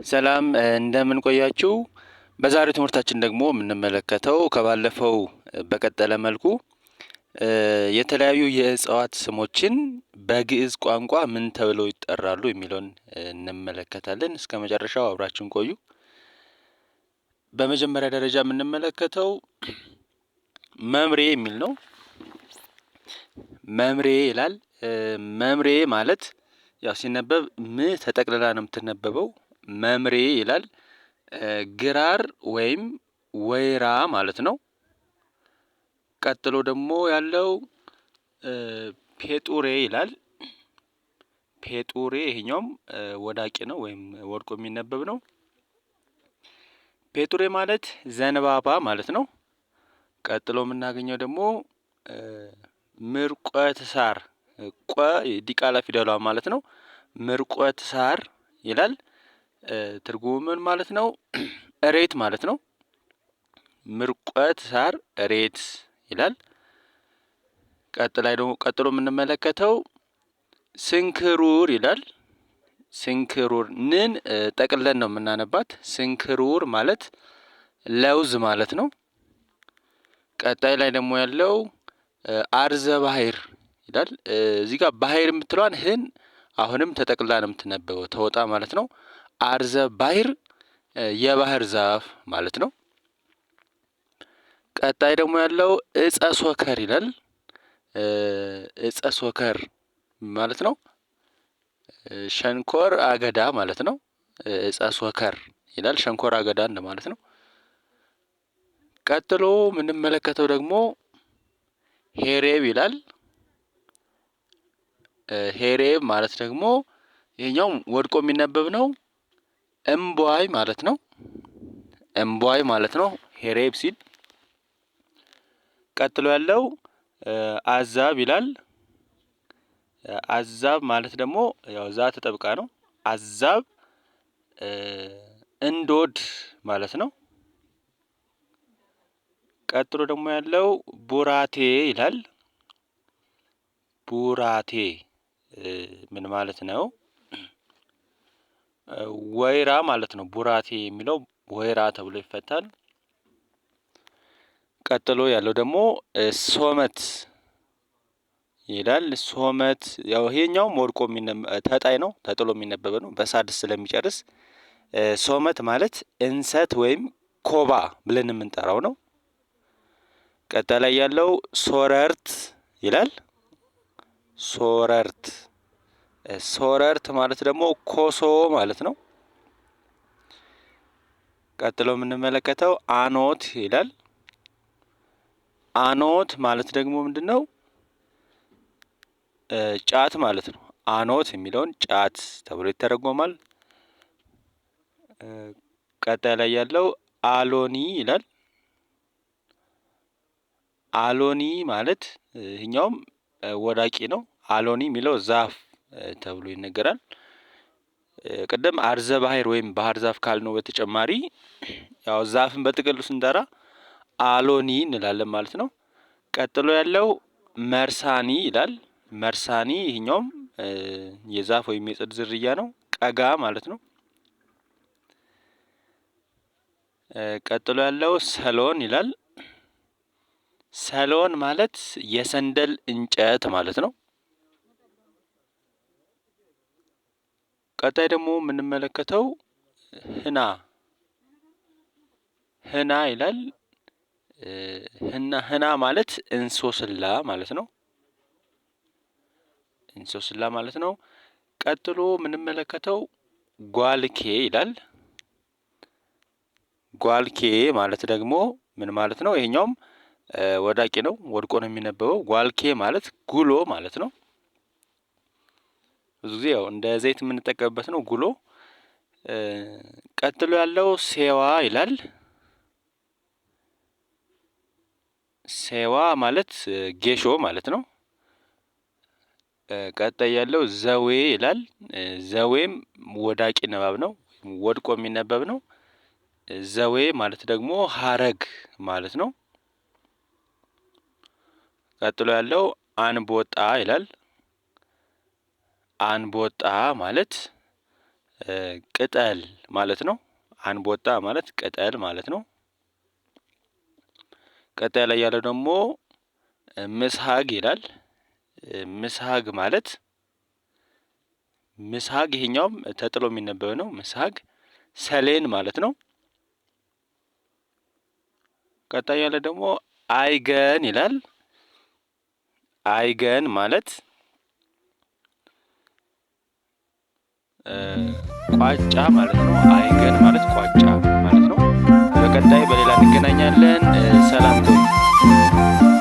ሰላም እንደምን ቆያችሁ። በዛሬው ትምህርታችን ደግሞ የምንመለከተው ከባለፈው በቀጠለ መልኩ የተለያዩ የእጽዋት ስሞችን በግዕዝ ቋንቋ ምን ተብለው ይጠራሉ የሚለውን እንመለከታለን። እስከ መጨረሻው አብራችሁን ቆዩ። በመጀመሪያ ደረጃ የምንመለከተው መምሬ የሚል ነው። መምሬ ይላል። መምሬ ማለት ያው ሲነበብ ም ተጠቅልላ ነው የምትነበበው። መምሬ ይላል። ግራር ወይም ወይራ ማለት ነው። ቀጥሎ ደግሞ ያለው ፔጡሬ ይላል። ፔጡሬ ይሄኛውም ወዳቂ ነው ወይም ወድቆ የሚነበብ ነው። ፔጡሬ ማለት ዘንባባ ማለት ነው። ቀጥሎ የምናገኘው ደግሞ ምርቆት ሳር፣ ቆ ዲቃላ ፊደሏ ማለት ነው። ምርቆት ሳር ይላል። ትርጉሙ ምን ማለት ነው? እሬት ማለት ነው። ምርቆት ሳር እሬት ይላል። ቀጥሎ የምንመለከተው ስንክሩር ይላል። ስንክሩር ንን ጠቅለን ነው የምናነባት። ስንክሩር ማለት ለውዝ ማለት ነው። ቀጣይ ላይ ደግሞ ያለው አርዘ ባህር ይላል። እዚህ ጋር ባህር የምትለዋን ህን አሁንም ተጠቅላ ነው የምትነበበው፣ ተወጣ ማለት ነው። አርዘ ባህር የባህር ዛፍ ማለት ነው። ቀጣይ ደግሞ ያለው እጸ ሶከር ይላል። እጸ ሶከር ማለት ነው ሸንኮር አገዳ ማለት ነው። እጸ ሶከር ይላል። ሸንኮር አገዳ ማለት ነው። ቀጥሎ የምንመለከተው ደግሞ ሄሬብ ይላል። ሄሬብ ማለት ደግሞ ይሄኛው ወድቆ የሚነበብ ነው። እምቧይ ማለት ነው። እምቧይ ማለት ነው ሄሬብ ሲል። ቀጥሎ ያለው አዛብ ይላል። አዛብ ማለት ደግሞ ያው ዛ ተጠብቃ ነው። አዛብ እንዶድ ማለት ነው። ቀጥሎ ደግሞ ያለው ቡራቴ ይላል። ቡራቴ ምን ማለት ነው? ወይራ ማለት ነው። ቡራቴ የሚለው ወይራ ተብሎ ይፈታል። ቀጥሎ ያለው ደግሞ ሶመት ይላል። ሶመት ያው ይሄኛውም ወድቆ ተጣይ ነው፣ ተጥሎ የሚነበበ ነው በሳድስ ስለሚጨርስ። ሶመት ማለት እንሰት ወይም ኮባ ብለን የምንጠራው ነው። ቀጣይ ላይ ያለው ሶረርት ይላል። ሶረርት ሶረርት ማለት ደግሞ ኮሶ ማለት ነው። ቀጥሎ የምንመለከተው አኖት ይላል። አኖት ማለት ደግሞ ምንድን ነው? ጫት ማለት ነው። አኖት የሚለውን ጫት ተብሎ ይተረጎማል። ቀጣይ ላይ ያለው አሎኒ ይላል። አሎኒ ማለት ይህኛውም ወዳቂ ነው። አሎኒ የሚለው ዛፍ ተብሎ ይነገራል። ቅድም አርዘ ባህር ወይም ባህር ዛፍ ካልነው በተጨማሪ ያው ዛፍን በጥቅሉ ስንጠራ አሎኒ እንላለን ማለት ነው። ቀጥሎ ያለው መርሳኒ ይላል። መርሳኒ ይህኛውም የዛፍ ወይም የጽድ ዝርያ ነው። ቀጋ ማለት ነው። ቀጥሎ ያለው ሰሎን ይላል። ሰሎን ማለት የሰንደል እንጨት ማለት ነው። ቀጣይ ደግሞ የምንመለከተው ህና ህና ይላል። ህና ማለት እንሶስላ ማለት ነው። እንሶስላ ማለት ነው። ቀጥሎ የምንመለከተው ጓልኬ ይላል። ጓልኬ ማለት ደግሞ ምን ማለት ነው? ይሄኛውም ወዳቂ ነው፣ ወድቆ ነው የሚነበበው። ጓልኬ ማለት ጉሎ ማለት ነው። ብዙ ጊዜ ያው እንደ ዘይት የምንጠቀምበት ነው ጉሎ። ቀጥሎ ያለው ሴዋ ይላል። ሴዋ ማለት ጌሾ ማለት ነው። ቀጣይ ያለው ዘዌ ይላል። ዘዌም ወዳቂ ንባብ ነው፣ ወድቆ የሚነበብ ነው። ዘዌ ማለት ደግሞ ሀረግ ማለት ነው። ቀጥሎ ያለው አንቦጣ ይላል። አንቦጣ ማለት ቅጠል ማለት ነው። አንቦጣ ማለት ቅጠል ማለት ነው። ቀጣይ ላይ ያለው ደግሞ ምስሀግ ይላል። ምስሀግ ማለት ምስሀግ ይሄኛውም ተጥሎ የሚነበብ ነው። ምስሀግ ሰሌን ማለት ነው። ቀጣይ ያለ ደግሞ አይገን ይላል። አይገን ማለት ቋጫ ማለት ነው። አይገን ማለት ቋጫ ማለት ነው። በቀጣይ በሌላ እንገናኛለን። ሰላም ቆዩ።